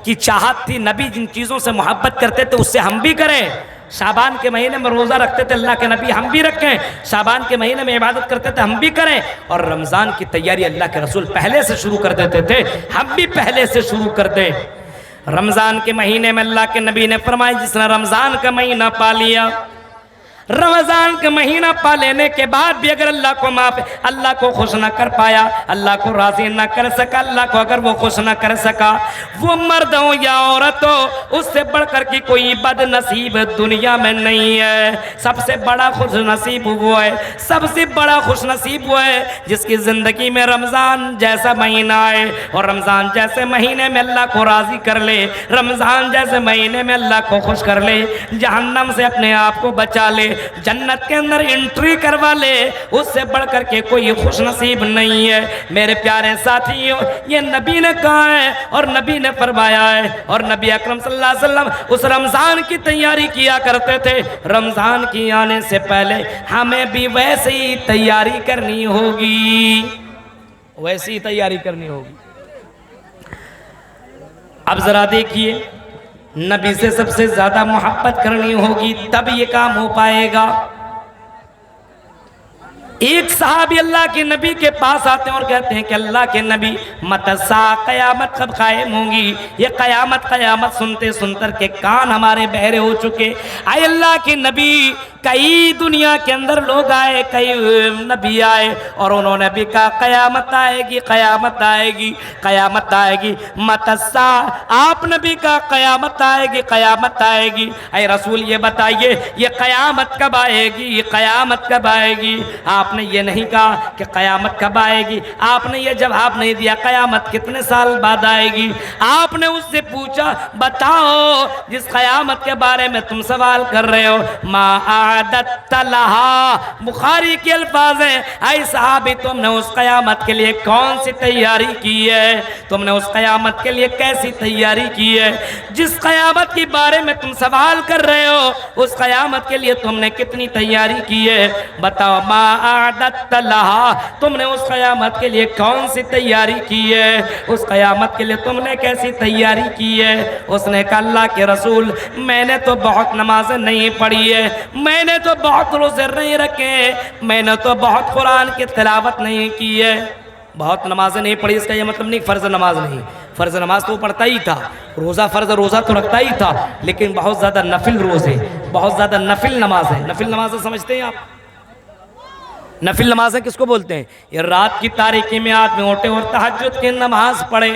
की चाहत थी, नबी जिन चीज़ों से मोहब्बत करते थे उससे हम भी करें। शाबान के महीने में रोज़ा रखते थे अल्लाह के नबी, हम भी रखें। शाबान के महीने में इबादत करते थे, हम भी करें। और रमज़ान की तैयारी अल्लाह के रसूल पहले से शुरू कर देते थे, हम भी पहले से शुरू कर दें। रमज़ान के महीने में अल्लाह के नबी ने फरमाया जिसने रमज़ान का महीना पा लिया, रमज़ान का महीना पा लेने के बाद भी अगर अल्लाह को खुश ना कर पाया, अल्लाह को राज़ी ना कर सका, अल्लाह को अगर वो खुश ना कर सका, वो मर्द हो या औरत हो, उससे बढ़कर के कोई बदनसीब दुनिया में नहीं है। सबसे बड़ा खुश नसीब वो है, सबसे बड़ा खुश नसीब वो है जिसकी ज़िंदगी में रमज़ान जैसा महीना आए और रमज़ान जैसे महीने में अल्लाह को राज़ी कर ले, रमज़ान जैसे महीने में अल्लाह को खुश कर ले, जहन्नम से अपने आप को बचा ले, जन्नत के अंदर एंट्री करवा ले, उससे बढ़कर के कोई खुश नसीब नहीं है। मेरे प्यारे साथियों, ये नबी ने कहा है और नबी ने फरमाया है और नबी अकरम सल्लल्लाहु अलैहि वसल्लम उस रमज़ान की तैयारी किया करते थे। रमज़ान की आने से पहले हमें भी वैसे ही तैयारी करनी होगी, वैसी ही तैयारी करनी होगी। अब जरा देखिए, नबी से सबसे ज्यादा मोहब्बत करनी होगी तब ये काम हो पाएगा। एक सहाबी अल्लाह के नबी के पास आते हैं और कहते हैं कि अल्लाह के नबी, मतसा कयामत कब कायम होगी? ये कयामत सुनते सुनकर के कान हमारे बहरे हो चुके। आए अल्लाह के नबी, कई दुनिया के अंदर लोग आए, कई नबी आए और उन्होंने भी कहा कयामत आएगी, कयामत आएगी, कयामत आएगी। मतसा, आप नबी का कयामत आएगी, कयामत आएगी। अरे रसूल ये बताइए ये कयामत कब आएगी, ये कयामत कब आएगी? आपने ये नहीं कहा कि कयामत कब आएगी, आपने ये जवाब नहीं दिया कयामत कितने साल बाद आएगी। आपने उससे पूछा बताओ जिस कयामत के बारे में तुम सवाल कर रहे हो, मा बुखारी के अल्फाज हैं, ऐ साहबी तुमने उस कयामत के लिए कौन सी तैयारी की है, तुमने उस कयामत के लिए कैसी तैयारी की है? जिस कयामत के बारे में तुम सवाल कर रहे हो उस कयामत के लिए तुमने कितनी तैयारी की है? बताओ मा आदत लहा, तुमने उस कयामत के लिए कौन सी तैयारी की है, उस कयामत के लिए तुमने कैसी तैयारी की है? उसने कहा अल्लाह के रसूल मैंने तो बहुत नमाजें नहीं पढ़ी है, मैंने तो बहुत रोज़े नहीं रखे, मैंने तो बहुत कुरान की तिलावत नहीं की है। बहुत नमाजें नहीं पढ़ी इसका ये मतलब नहीं फ़र्ज़ नमाज नहीं, फ़र्ज़ नमाज तो पढ़ता ही था, रोज़ा तो रखता ही था, लेकिन बहुत ज़्यादा नफिल रोज़े, बहुत ज़्यादा नफिल नमाज है। नफिल नमाजें समझते हैं आप? नफिल नमाजें किसको बोलते हैं? ये रात की तारीकी में आदमी उठे और तहज्जुद की नमाज पढ़े,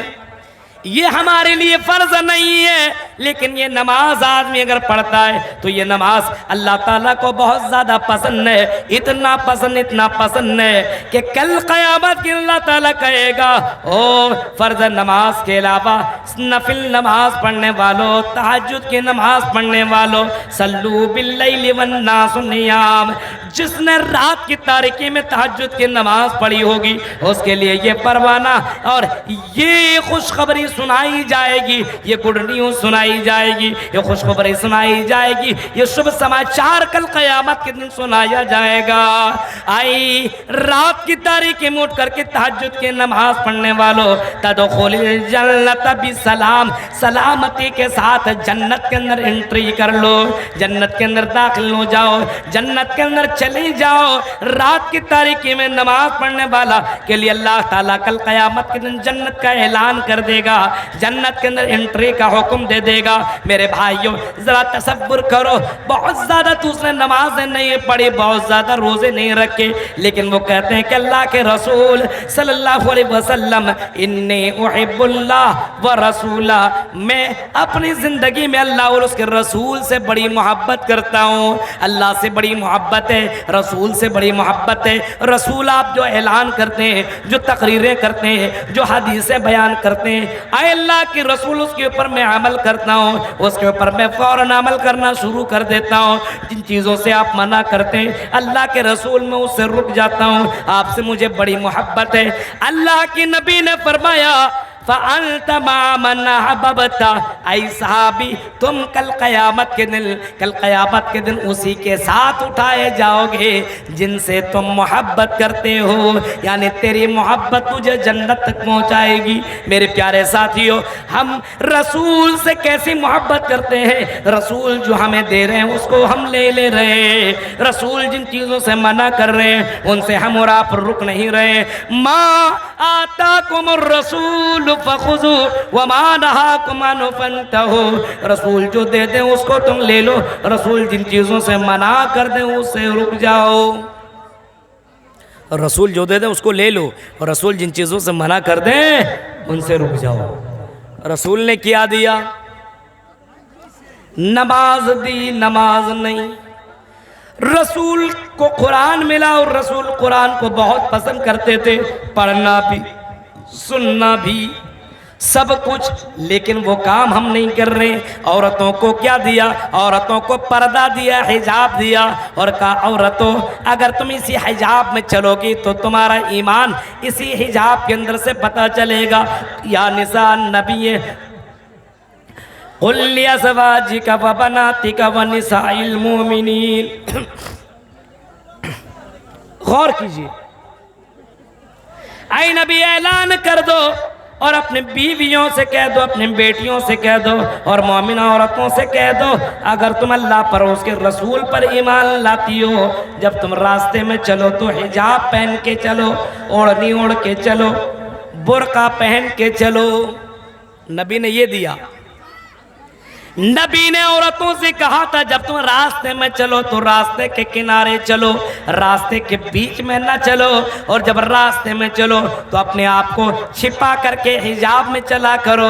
ये हमारे लिए फ़र्ज नहीं है, लेकिन ये नमाज आदमी अगर पढ़ता है तो ये नमाज अल्लाह ताला को बहुत ज़्यादा पसंद है, इतना पसंद है कि कल क़यामत के अल्लाह ताला कहेगा ओ फ़र्ज नमाज के अलावा नफिल नमाज पढ़ने वालों, तहज्जुद की नमाज पढ़ने वालों, सल्लू बिल्लैलि वन्नासु नियाम, जिसने रात की तारीकी में तहज्जुद की नमाज पढ़ी होगी उसके लिए ये परवाना और ये खुशखबरी सुनाई जाएगी, ये गुड न्यूज़ सुनाई जाएगी, ये खुशखबरी सुनाई जाएगी, ये शुभ समाचार कल क़यामत के दिन सुनाया जाएगा। आई रात की तारीकी में उठ करके तहज्जुद की नमाज पढ़ने वालों, तदखुलुल जन्नत बिसलाम, सलामती के साथ जन्नत के अंदर एंट्री कर लो, जन्नत के अंदर दाखिल हो जाओ, जन्नत के अंदर चले जाओ। रात की तारीकी में नमाज पढ़ने वाला के लिए अल्लाह ताला कल क़यामत के दिन जन्नत का ऐलान कर देगा, जन्नत के अंदर एंट्री का हुक्म दे देगा। मिलेगा। मेरे भाइयों ज़रा तसव्वुर करो, बहुत ज़्यादा तो उसने नमाजें नहीं पढ़ी, बहुत ज़्यादा रोज़े नहीं रखे, लेकिन वो कहते हैं कि अल्लाह के रसूल सल्लल्लाहु अलैहि वसल्लम इन्नी उहिब्बुल्लाह व रसूला, मैं अपनी ज़िंदगी में अल्लाह और उसके रसूल से बड़ी मोहब्बत करता हूँ। अल्लाह से बड़ी मोहब्बत है, रसूल से बड़ी मोहब्बत है। रसूल आप जो ऐलान करते हैं, जो तकरीरें करते हैं, जो हदीसें बयान करते हैं, आए अल्लाह के रसूल उसके ऊपर मैं अमल करता हूँ, उसके ऊपर मैं फ़ौरन अमल करना शुरू कर देता हूँ। जिन चीज़ों से आप मना करते हैं अल्लाह के रसूल में उससे रुक जाता हूँ, आपसे मुझे बड़ी मोहब्बत है। अल्लाह के नबी ने फरमाया फ़अन्त मा मन अहबब्ता, ऐ सहाबी तुम कल क़यामत के दिन उसी के साथ उठाए जाओगे जिनसे तुम मोहब्बत करते हो, यानी तेरी मोहब्बत तुझे जन्नत तक पहुँचाएगी। मेरे प्यारे साथियों, हम रसूल से कैसी मोहब्बत करते हैं? रसूल जो हमें दे रहे हैं उसको हम ले रहे हैं, रसूल जिन चीज़ों से मना कर रहे हैं उनसे हम और आप रुक नहीं रहे। मा आताकुमुर रसूल फखुज़ू वमा नहाकुम अन्हु फंतहू, रसूल जो दे दें उसको तुम ले लो, रसूल जिन चीज़ों से मना कर दें उससे रुक जाओ। रसूल जो दे दें उसको ले लो, और रसूल जिन चीज़ों से मना कर दें उनसे रुक जाओ। रसूल ने क्या दिया? नमाज दी, नमाज नहीं। रसूल को कुरान मिला और रसूल कुरान को बहुत पसंद करते थे, पढ़ना भी सुनना भी सब कुछ, लेकिन वो काम हम नहीं कर रहे। औरतों को क्या दिया? औरतों को पर्दा दिया, हिजाब दिया, और कहा औरतों अगर तुम इसी हिजाब में चलोगी तो तुम्हारा ईमान इसी हिजाब के अंदर से पता चलेगा। या निसा नबी कुल लिअज़वाजिका व बनातिका व निसाइल मोमिनीन, गौर कीजिए, ऐ नबी ऐलान कर दो और अपने बीवियों से कह दो, अपने बेटियों से कह दो और मोमिना औरतों से कह दो, अगर तुम अल्लाह पर उसके रसूल पर ईमान लाती हो, जब तुम रास्ते में चलो तो हिजाब पहन के चलो, ओढ़नी ओढ़ के चलो, बुर्का पहन के चलो। नबी ने ये दिया। नबी ने औरतों से कहा था जब तुम रास्ते में चलो तो रास्ते के किनारे चलो, रास्ते के बीच में न चलो, और जब रास्ते में चलो तो अपने आप को छिपा करके हिजाब में चला करो।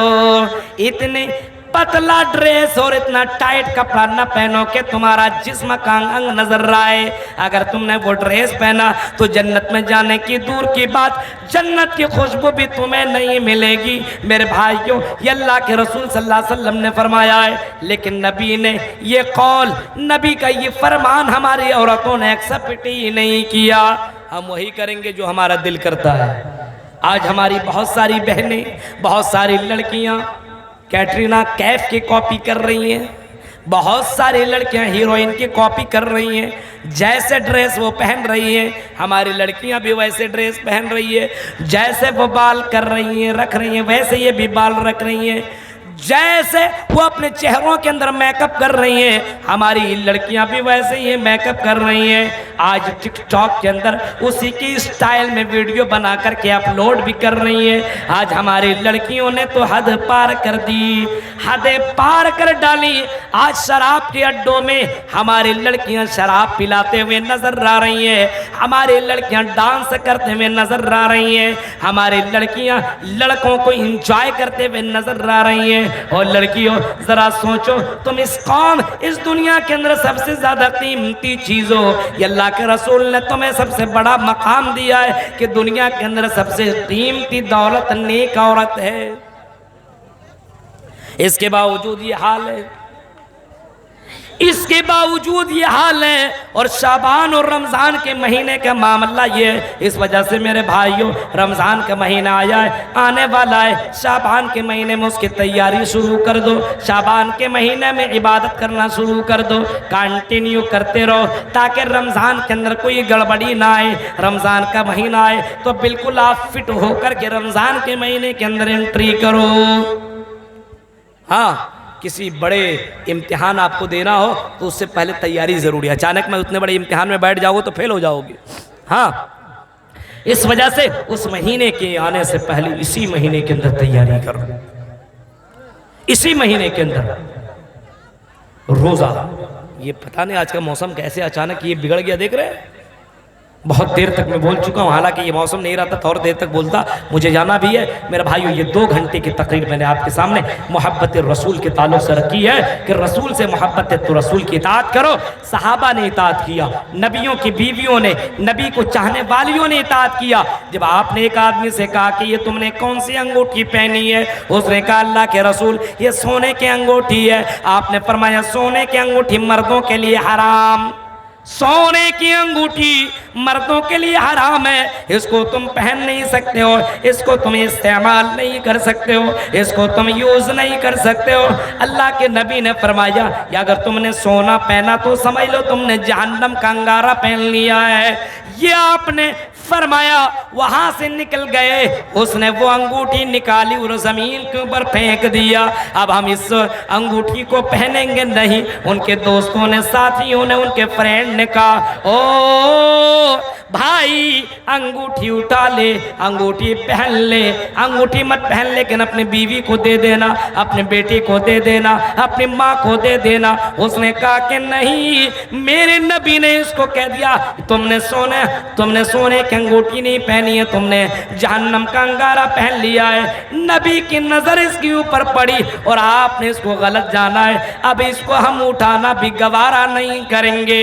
इतने पतला ड्रेस और इतना टाइट कपड़ा न पहनो कि तुम्हारा जिस्म का अंग नजर आए। अगर तुमने वो ड्रेस पहना तो जन्नत में जाने की दूर की बात, जन्नत की खुशबू भी तुम्हें नहीं मिलेगी। मेरे भाइयों, ये अल्लाह के रसूल सल्लल्लाहु अलैहि वसल्लम ने फरमाया है, लेकिन नबी ने ये कौल, नबी का ये फरमान हमारी औरतों ने एक्सेप्ट ही नहीं किया। हम वही करेंगे जो हमारा दिल करता है। आज हमारी बहुत सारी बहनें, बहुत सारी लड़कियां कैटरीना कैफ की कॉपी कर रही हैं, बहुत सारी लड़कियां हीरोइन की कॉपी कर रही हैं। जैसे ड्रेस वो पहन रही हैं हमारी लड़कियां भी वैसे ड्रेस पहन रही है, जैसे वो बाल कर रही हैं रख रही हैं वैसे ये भी बाल रख रही हैं, जैसे वो अपने चेहरों के अंदर मेकअप कर रही हैं हमारी लड़कियां भी वैसे ही मेकअप कर रही हैं। आज टिकटॉक के अंदर उसी की स्टाइल में वीडियो बना करके अपलोड भी कर रही हैं। आज हमारी लड़कियों ने तो हद पार कर दी, हदें पार कर डाली। आज शराब के अड्डों में हमारी लड़कियां शराब पिलाते हुए नजर आ रही हैं, हमारी लड़कियां डांस करते हुए नजर आ रही हैं, हमारी लड़कियां लड़कों को इंजॉय करते हुए नजर आ रही हैं। और लड़कियों जरा सोचो, तुम इस कौम, इस दुनिया के अंदर सबसे ज्यादा कीमती चीज हो। अल्लाह के रसूल ने तुम्हें सबसे बड़ा मकाम दिया है कि दुनिया के अंदर सबसे कीमती दौलत नेक औरत है। इसके बावजूद ये हाल है, इसके बावजूद ये हाल है। और शाबान और रमज़ान के महीने का मामला ये है। इस वजह से मेरे भाइयों, रमज़ान का महीना आया है, आने वाला है। शाबान के महीने में उसकी तैयारी शुरू कर दो, शाबान के महीने में इबादत करना शुरू कर दो, कंटिन्यू करते रहो ताकि रमज़ान के अंदर कोई गड़बड़ी ना आए। रमज़ान का महीना आए तो बिल्कुल आप फिट होकर के रमज़ान के महीने के अंदर एंट्री करो। हाँ, किसी बड़े इम्तिहान आपको देना हो तो उससे पहले तैयारी ज़रूरी है। अचानक में उतने बड़े इम्तिहान में बैठ जाओगे तो फेल हो जाओगे। हाँ, इस वजह से उस महीने के आने से पहले इसी महीने के अंदर तैयारी करो। इसी महीने के अंदर रोजा। ये पता नहीं आज का मौसम कैसे अचानक ये बिगड़ गया, देख रहे हैं। बहुत देर तक मैं बोल चुका हूँ, हालांकि ये मौसम नहीं रहता तो और देर तक बोलता, मुझे जाना भी है। मेरे भाइयों, ये 2 घंटे की तकरीर मैंने आपके सामने मोहब्बत रसूल के ताल्लुक से रखी है कि रसूल से मोहब्बत है तो रसूल की इताअत करो। सहाबा ने इताअत किया, नबियों की बीवियों ने, नबी को चाहने वालियों ने इताअत किया। जब आपने एक आदमी से कहा कि ये तुमने कौन सी अंगूठी पहनी है, उसने कहा अल्लाह के रसूल ये सोने की अंगूठी है। आपने फरमाया सोने की अंगूठी मर्दों के लिए हराम, सोने की अंगूठी मर्दों के लिए हराम है, इसको तुम पहन नहीं सकते हो, इसको तुम इस्तेमाल नहीं कर सकते हो, इसको तुम यूज नहीं कर सकते हो। अल्लाह के नबी ने फरमाया कि अगर तुमने सोना पहना तो समझ लो तुमने जहन्नम का अंगारा पहन लिया है। ये आपने फरमाया, वहां से निकल गए, उसने वो अंगूठी निकाली और जमीन के ऊपर फेंक दिया। अब हम इस अंगूठी को पहनेंगे नहीं। उनके दोस्तों ने, साथियों ने, उनके फ्रेंड ने कहा ओ भाई अंगूठी उठा ले, अंगूठी पहन ले, अंगूठी मत पहन लेकिन अपनी बीवी को दे देना, अपने बेटी को दे देना, अपनी माँ को दे देना। उसने कहा कि नहीं, मेरे नबी ने इसको कह दिया तुमने सोने की अंगूठी नहीं पहनी है, तुमने जहन्नम का अंगारा पहन लिया है। नबी की नजर इसके ऊपर पड़ी और आपने इसको गलत जाना है। अब इसको हम उठाना भी गवारा नहीं करेंगे।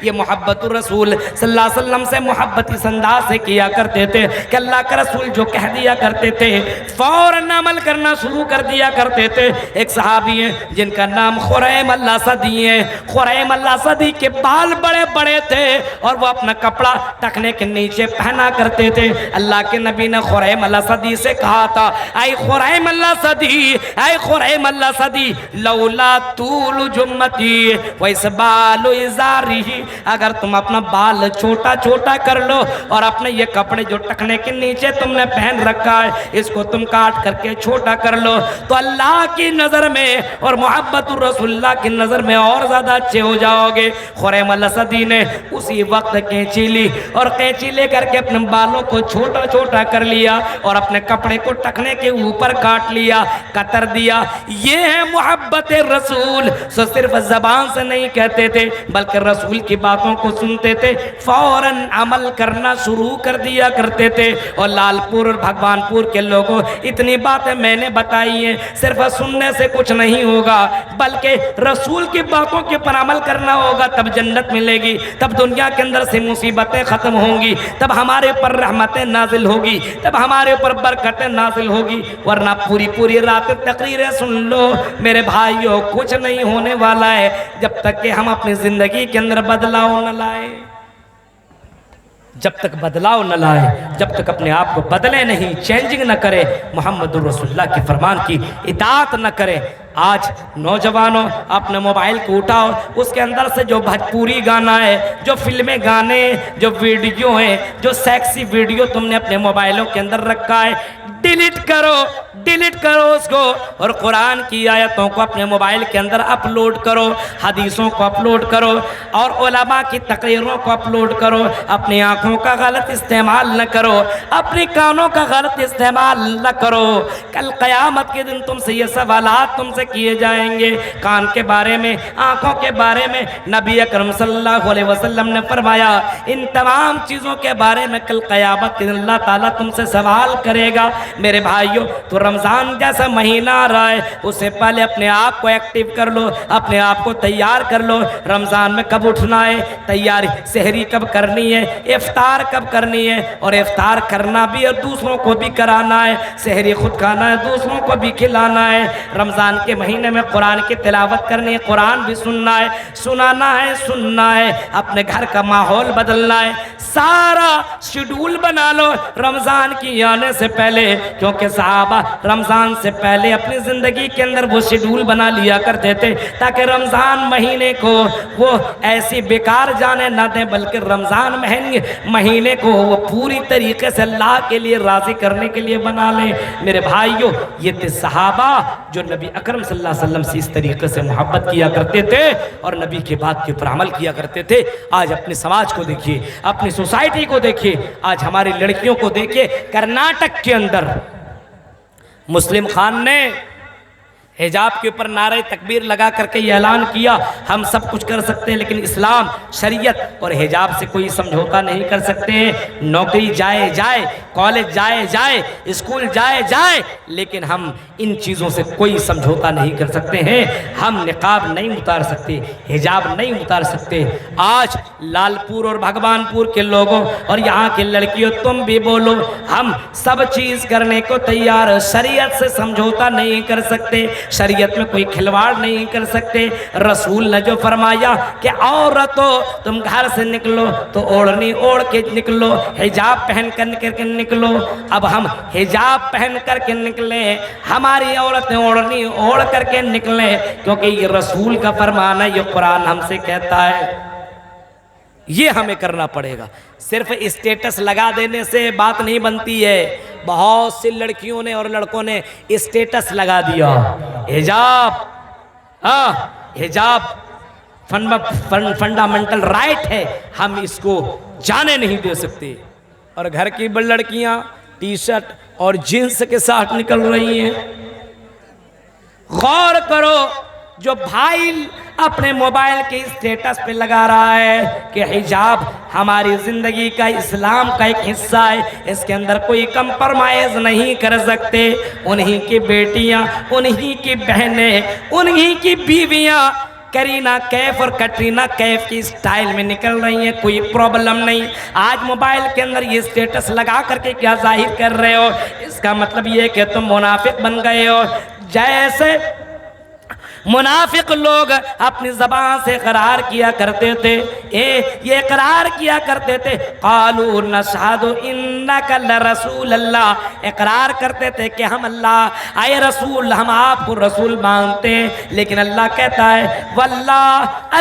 ये मोहब्बतुर रसूल सल्लल्लाहु अलैहि वसल्लम से मोहब्बत इस अंदाज से किया करते थे कि अल्लाह का रसूल जो कह दिया करते थे फौरन अमल करना शुरू कर दिया करते थे। एक सहाबी है जिनका नाम खुरैम अल-असदी है। खुरैम अल-असदी के बाल बड़े बड़े थे और वो अपना कपड़ा टखने के नीचे पहना करते थे। अल्लाह के नबी ने खुरैम अल-असदी से कहा था, ऐ खुरैम अल-असदी, ऐ खुरैम अल-असदी, लौला तूल जुम्मती वैसे बालो इजारी, अगर तुम अपना बाल छोटा छोटा कर लो और अपने ये कपड़े जो टखने के नीचे तुमने पहन रखा है इसको तुम काट करके छोटा कर लो तो अल्लाह की नज़र में और मोहब्बतुर रसूलुल्लाह की नज़र में और ज़्यादा अच्छे हो जाओगे। खुरैम अल-असदी ने उसी वक्त कैंची ली और कैंची लेकर के अपने बालों को छोटा छोटा कर लिया और अपने कपड़े को टखने के ऊपर काट लिया, कतर दिया। ये है मोहब्बत रसूल। सो सिर्फ जबान से नहीं कहते थे बल्कि रसूल की बातों को सुनते थे, फौरन अमल करना शुरू कर दिया करते थे। और लालपुर और भगवानपुर के लोगों, इतनी बातें मैंने बताई हैं, सिर्फ सुनने से कुछ नहीं होगा बल्कि रसूल की बातों के पर अमल करना होगा, तब जन्नत मिलेगी, तब दुनिया के अंदर से मुसीबतें खत्म होंगी, तब हमारे ऊपर रहमतें नाजिल होगी, तब हमारे ऊपर बरकतें नाजिल होगी। वरना पूरी पूरी रात तकरीरें सुन लो मेरे भाइयों, कुछ नहीं होने वाला है जब तक कि हम अपनी जिंदगी के अंदर बदलाव न लाए। जब तक बदलाव न लाए, जब तक अपने आप को बदले नहीं, चेंजिंग न करे, मोहम्मद रसूलुल्लाह के फरमान की इताअत न करे। आज नौजवानों अपने मोबाइल को उठाओ, उसके अंदर से जो भोजपुरी गाना है, जो फिल्में गाने, जो वीडियो हैं, जो सेक्सी वीडियो तुमने अपने मोबाइलों के अंदर रखा है, डिलीट करो, डिलीट करो उसको और कुरान की आयतों को अपने मोबाइल के अंदर अपलोड करो, हदीसों को अपलोड करो और उलमा की तकरीरों को अपलोड करो। अपनी आँखों का गलत इस्तेमाल न करो, अपने कानों का गलत इस्तेमाल न करो। कल क़यामत के दिन तुमसे ये सवालात तुमसे किए जाएंगे, कान के बारे में, आँखों के बारे में। नबी अकरम सल्लल्लाहु अलैहि वसल्लम ने फरमाया इन तमाम चीज़ों के बारे में कल क़यामत के दिन अल्लाह ताला तुमसे सवाल करेगा। मेरे भाइयों, तो रमज़ान जैसा महीना आ रहा है, उससे पहले अपने आप को एक्टिव कर लो, अपने आप को तैयार कर लो। रमज़ान में कब उठना है, तैयारी, सहरी कब करनी है, इफ्तार कब करनी है, और इफ्तार करना भी और दूसरों को भी कराना है, सहरी खुद खाना है, दूसरों को भी खिलाना है। रमज़ान के महीने में कुरान की तिलावत करनी है, कुरान भी सुनना है, सुनाना है, सुनना है, अपने घर का माहौल बदलना है, सारा शेड्यूल बना लो रमज़ान की आने से पहले, क्योंकि सहाबा रमज़ान से पहले अपनी ज़िंदगी के अंदर वो शेड्यूल बना लिया करते थे ताकि रमज़ान महीने को वो ऐसी बेकार जाने ना दें, बल्कि रमज़ान महीने को वो पूरी तरीके से अल्लाह के लिए राज़ी करने के लिए बना लें। मेरे भाइयों, ये थे सहाबा जो नबी अकरम सल्लल्लाहु अलैहि वसल्लम से इस तरीके से मोहब्बत किया करते थे और नबी की बात के ऊपर अमल किया करते थे। आज अपने समाज को देखिए, अपनी सोसाइटी को देखिए, आज हमारी लड़कियों को देखिए। कर्नाटक के अंदर मुस्लिम खान ने हिजाब के ऊपर नारे तकबीर लगा करके ये ऐलान किया हम सब कुछ कर सकते हैं, लेकिन इस्लाम, शरीयत और हिजाब से कोई समझौता नहीं कर सकते। नौकरी जाए जाए, कॉलेज जाए जाए, स्कूल जाए जाए, लेकिन हम इन चीज़ों से कोई समझौता नहीं कर सकते हैं। हम निकाब नहीं उतार सकते, हिजाब नहीं उतार सकते। आज लालपुर और भगवानपुर के लोगों और यहाँ के लड़कियों, तुम भी बोलो, हम सब चीज़ करने को तैयार, शरीयत से समझौता नहीं कर सकते, शरीयत में कोई खिलवाड़ नहीं कर सकते। रसूल ने जो फरमाया कि औरतों तुम घर से निकलो तो ओढ़नी ओढ़ के निकलो, हिजाब पहन करके निकलो। अब हम हिजाब पहन करके निकले, हमारी औरतें ओढ़नी ओढ़ करके निकले, क्योंकि ये रसूल का फरमान है, ये कुरान हमसे कहता है, ये हमें करना पड़ेगा। सिर्फ स्टेटस लगा देने से बात नहीं बनती है। बहुत सी लड़कियों ने और लड़कों ने स्टेटस लगा दिया, हिजाब, हिजाब फंडामेंटल राइट है, हम इसको जाने नहीं दे सकते। और घर की बड़ी लड़कियां टी शर्ट और जींस के साथ निकल रही हैं। गौर करो, जो भाई अपने मोबाइल के स्टेटस पे लगा रहा है कि हिजाब हमारी जिंदगी का, इस्लाम का एक हिस्सा है, इसके अंदर कोई कंप्रोमाइज नहीं कर सकते, उन्हीं की बेटियां, उन्हीं की बहनें, उन्हीं की बीवियां करीना कैफ और कटरीना कैफ की स्टाइल में निकल रही हैं, कोई प्रॉब्लम नहीं। आज मोबाइल के अंदर ये स्टेटस लगा करके क्या जाहिर कर रहे हो? इसका मतलब ये कि तुम मुनाफिक बन गए हो। जैसे मुनाफिक लोग अपनी ज़बान से इकरार किया करते थे, ये इकरार किया करते थे, क़ालू नशहदु इन्नका लरसूल अल्लाह, इकरार करते थे कि हम अल्लाह आए रसूल, हम आपको रसूल मानते हैं, लेकिन अल्लाह कहता है वल्लाह